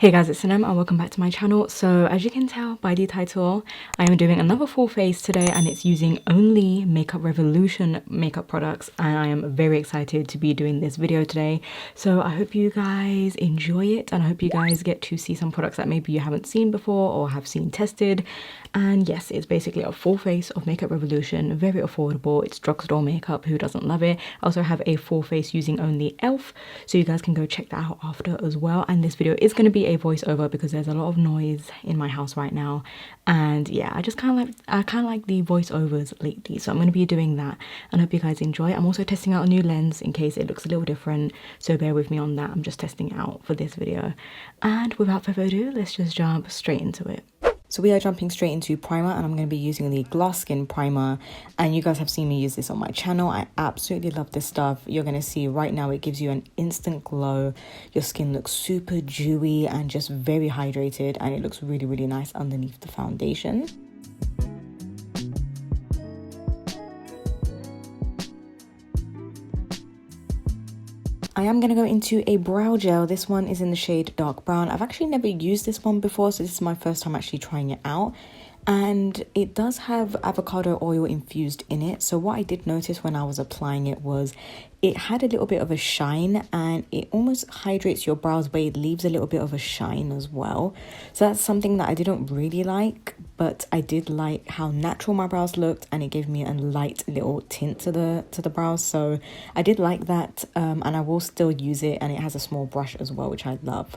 Hey guys, it's Sinem and welcome back to my channel. So as you can tell by the title, I am doing another full face today and it's using only Makeup Revolution makeup products, and I am very excited to be doing this video today. So I hope you guys enjoy it and I hope you guys get to see some products that maybe you haven't seen before or have seen tested. And yes, it's basically a full face of Makeup Revolution, very affordable. It's drugstore makeup, who doesn't love it? I also have a full face using only e.l.f. so you guys can go check that out after as well. And this video is going to be a voiceover because there's a lot of noise in my house right now, and yeah, I kind of like the voiceovers lately, so I'm going to be doing that and hope you guys enjoy. I'm also testing out a new lens in case it looks a little different, so bear with me on that. I'm just testing it out for this video, and without further ado, let's just jump straight into it. So we are jumping straight into primer, and I'm going to be using the Glass Skin primer, and you guys have seen me use this on my channel. I absolutely love this stuff. You're going to see right now it gives you an instant glow. Your skin looks super dewy and just very hydrated, and it looks really, really nice underneath the foundation. I am going to go into a brow gel. This one is in the shade Dark Brown. I've actually never used this one before, so this is my first time actually trying it out. And it does have avocado oil infused in it. So what I did notice when I was applying it was it had a little bit of a shine, and it almost hydrates your brows, but it leaves a little bit of a shine as well. So that's something that I didn't really like, but I did like how natural my brows looked, and it gave me a light little tint to the brows. So I did like that, and I will still use it, and it has a small brush as well, which I love.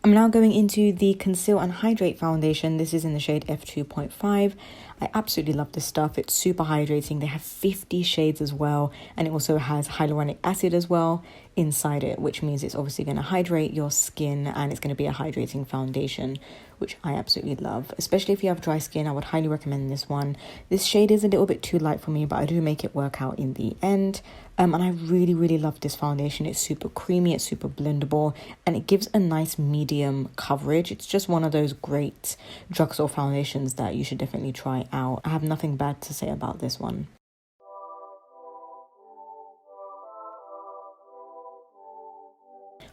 I'm now going into the Conceal and Hydrate foundation. This is in the shade F2.5. I absolutely love this stuff. It's super hydrating. They have 50 shades as well, and it also has hyaluronic acid as well inside it, which means it's obviously going to hydrate your skin, and it's going to be a hydrating foundation, which I absolutely love. Especially if you have dry skin, I would highly recommend this one. This shade is a little bit too light for me, but I do make it work out in the end. And I really, really love this foundation. It's super creamy, it's super blendable, and it gives a nice medium coverage. It's just one of those great drugstore foundations that you should definitely try out. I have nothing bad to say about this one.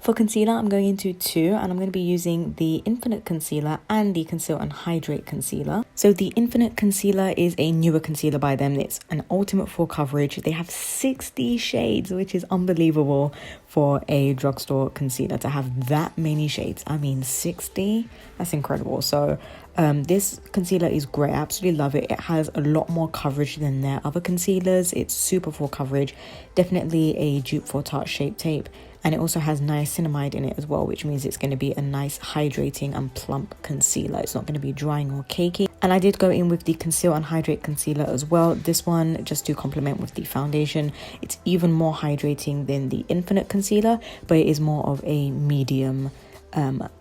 For concealer, I'm going into two, and I'm going to be using the Infinite Concealer and the Conceal and Hydrate Concealer. So the Infinite Concealer is a newer concealer by them. It's an ultimate full coverage. They have 60 shades, which is unbelievable for a drugstore concealer to have that many shades. I mean, 60, that's incredible. So this concealer is great. I absolutely love it. It has a lot more coverage than their other concealers. It's super full coverage. Definitely a dupe for Tarte Shape Tape. And it also has niacinamide in it as well, which means it's going to be a nice hydrating and plump concealer. It's not going to be drying or cakey. And I did go in with the Conceal and Hydrate concealer as well. This one, just to complement with the foundation, it's even more hydrating than the Infinite Concealer, but it is more of a medium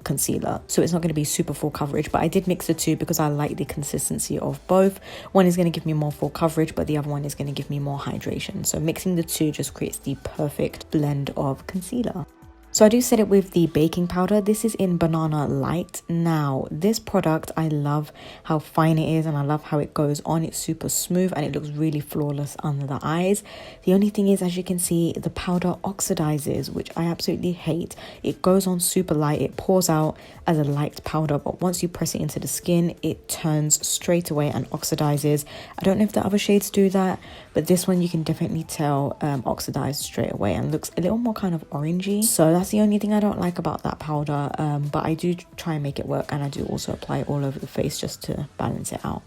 concealer, so it's not going to be super full coverage. But I did mix the two because I like the consistency of both. One is going to give me more full coverage, but the other one is going to give me more hydration. So mixing the two just creates the perfect blend of concealer. So I do set it with the baking powder. This is in Banana Light. Now, this product, I love how fine it is, and I love how it goes on. It's super smooth and it looks really flawless under the eyes. The only thing is, as you can see, the powder oxidizes, which I absolutely hate. It goes on super light. It pours out as a light powder, but once you press it into the skin, it turns straight away and oxidizes. I don't know if the other shades do that, but this one you can definitely tell oxidized straight away and looks a little more kind of orangey. So that's the only thing I don't like about that powder, but I do try and make it work, and I do also apply it all over the face just to balance it out.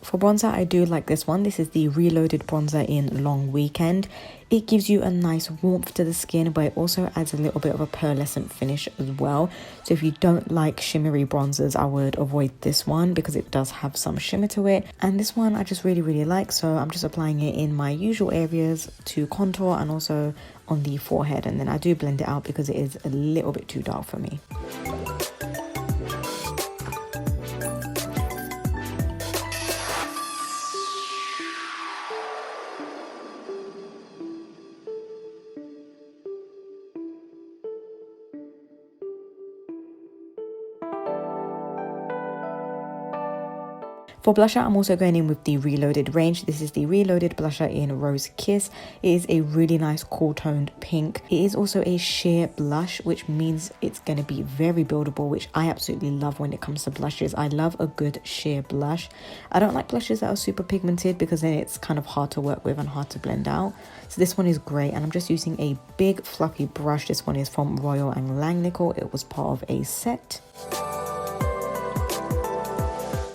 For bronzer, I do like this one. This is the Reloaded bronzer in Long Weekend. It gives you a nice warmth to the skin, but it also adds a little bit of a pearlescent finish as well. So if you don't like shimmery bronzers, I would avoid this one because it does have some shimmer to it. And this one I just really, really like, so I'm just applying it in my usual areas to contour and also on the forehead. And then I do blend it out because it is a little bit too dark for me. For blusher, I'm also going in with the Reloaded range. This is the Reloaded blusher in Rose Kiss. It is a really nice cool toned pink. It is also a sheer blush, which means it's going to be very buildable, which I absolutely love when it comes to blushes. I love a good sheer blush. I don't like blushes that are super pigmented because then it's kind of hard to work with and hard to blend out. So this one is great, and I'm just using a big fluffy brush. This one is from Royal & Langnickel. It was part of a set.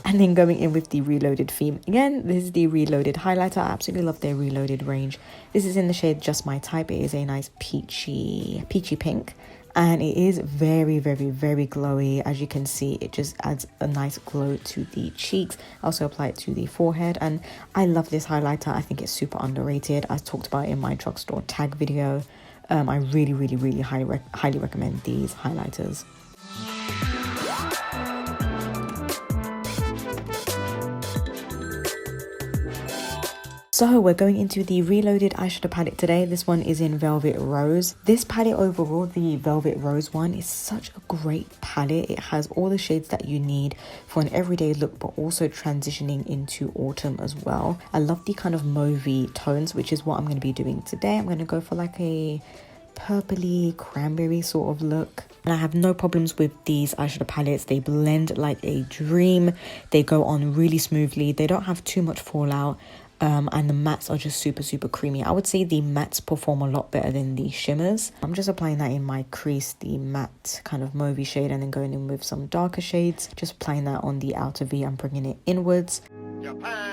And then going in with the Reloaded theme. Again, this is the Reloaded highlighter. I absolutely love their Reloaded range. This is in the shade Just My Type. It is a nice peachy pink. And it is very, very, very glowy. As you can see, it just adds a nice glow to the cheeks. I also apply it to the forehead. And I love this highlighter. I think it's super underrated. I talked about it in my drugstore tag video. I really, really, really highly recommend these highlighters. So we're going into the Reloaded eyeshadow palette today. This one is in Velvet Rose. This palette overall, the Velvet Rose one, is such a great palette. It has all the shades that you need for an everyday look, but also transitioning into autumn as well. I love the kind of mauvey tones, which is what I'm going to be doing today. I'm going to go for like a purpley cranberry sort of look. And I have no problems with these eyeshadow palettes. They blend like a dream. They go on really smoothly. They don't have too much fallout. And the mattes are just super, super creamy. I would say the mattes perform a lot better than the shimmers. I'm just applying that in my crease, the matte kind of mauvey shade, and then going in with some darker shades. Just applying that on the outer V and bringing it inwards. Japan.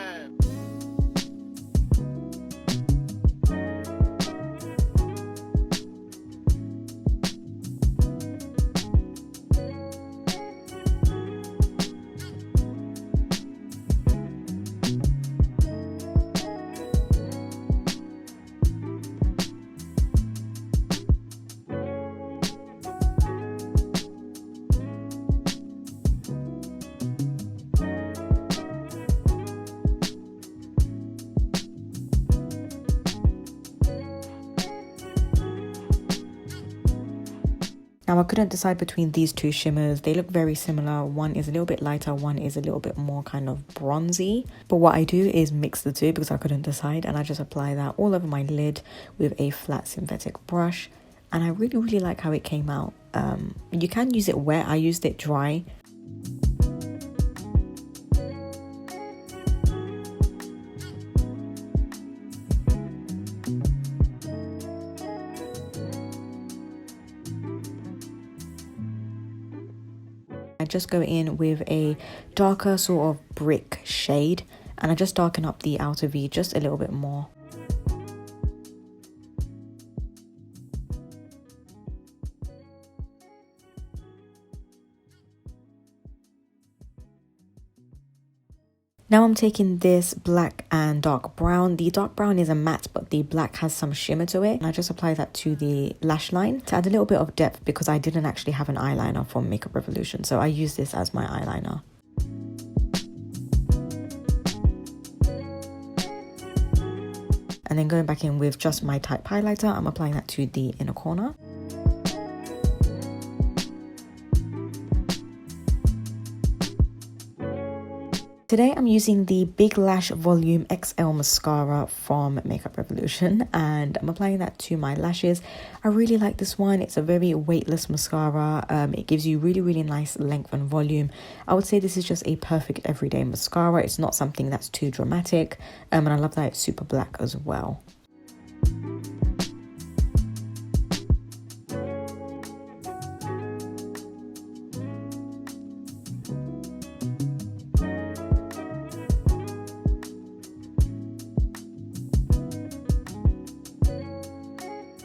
Now I couldn't decide between these two shimmers. They look very similar. One is a little bit lighter, one is a little bit more kind of bronzy. But what I do is mix the two because I couldn't decide, and I just apply that all over my lid with a flat synthetic brush. And I really, really like how it came out. You can use it wet. I used it dry. I just go in with a darker sort of brick shade, and I just darken up the outer V just a little bit more. Now I'm taking this black and dark brown. The dark brown is a matte, but the black has some shimmer to it. And I just apply that to the lash line to add a little bit of depth because I didn't actually have an eyeliner from Makeup Revolution. So I use this as my eyeliner. And then going back in with Just My Type highlighter, I'm applying that to the inner corner. Today I'm using the Big Lash Volume XL Mascara from Makeup Revolution, and I'm applying that to my lashes. I really like this one. It's a very weightless mascara. It gives you really, really nice length and volume. I would say this is just a perfect everyday mascara. It's not something that's too dramatic, and I love that it's super black as well.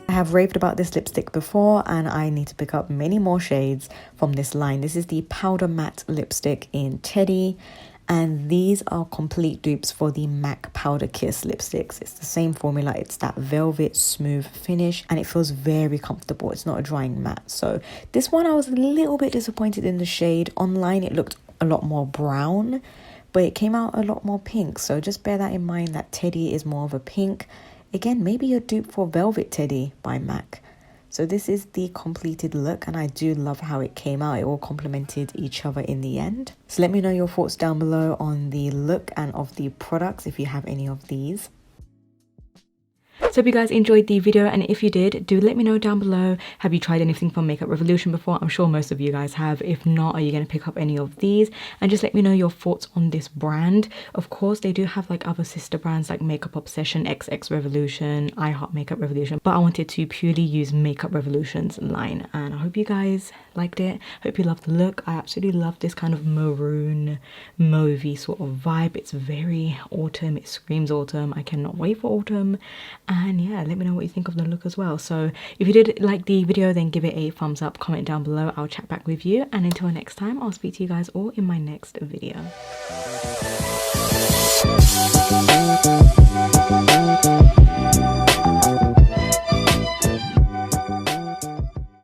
I have raved about this lipstick before, and I need to pick up many more shades from this line. This is the Powder Matte lipstick in Teddy, and these are complete dupes for the MAC Powder Kiss lipsticks. It's the same formula. It's that velvet smooth finish, and it feels very comfortable. It's not a drying matte. So this one, I was a little bit disappointed in the shade. Online it looked a lot more brown, but it came out a lot more pink. So just bear that in mind, that Teddy is more of a pink. Again, maybe a dupe for Velvet Teddy by MAC. So this is the completed look, and I do love how it came out. It all complemented each other in the end. So let me know your thoughts down below on the look and of the products if you have any of these. So hope you guys enjoyed the video, and if you did, do let me know down below. Have you tried anything from Makeup Revolution before? I'm sure most of you guys have. If not, are you going to pick up any of these? And just let me know your thoughts on this brand. Of course, they do have like other sister brands like Makeup Obsession, XX Revolution, I Heart Makeup Revolution, but I wanted to purely use Makeup Revolution's line, and I hope you guys liked it. Hope you loved the look. I absolutely love this kind of maroon, mauvey sort of vibe. It's very autumn. It screams autumn. I cannot wait for autumn. And yeah, let me know what you think of the look as well. So if you did like the video, then give it a thumbs up, comment down below. I'll chat back with you, and until next time, I'll speak to you guys all in my next video.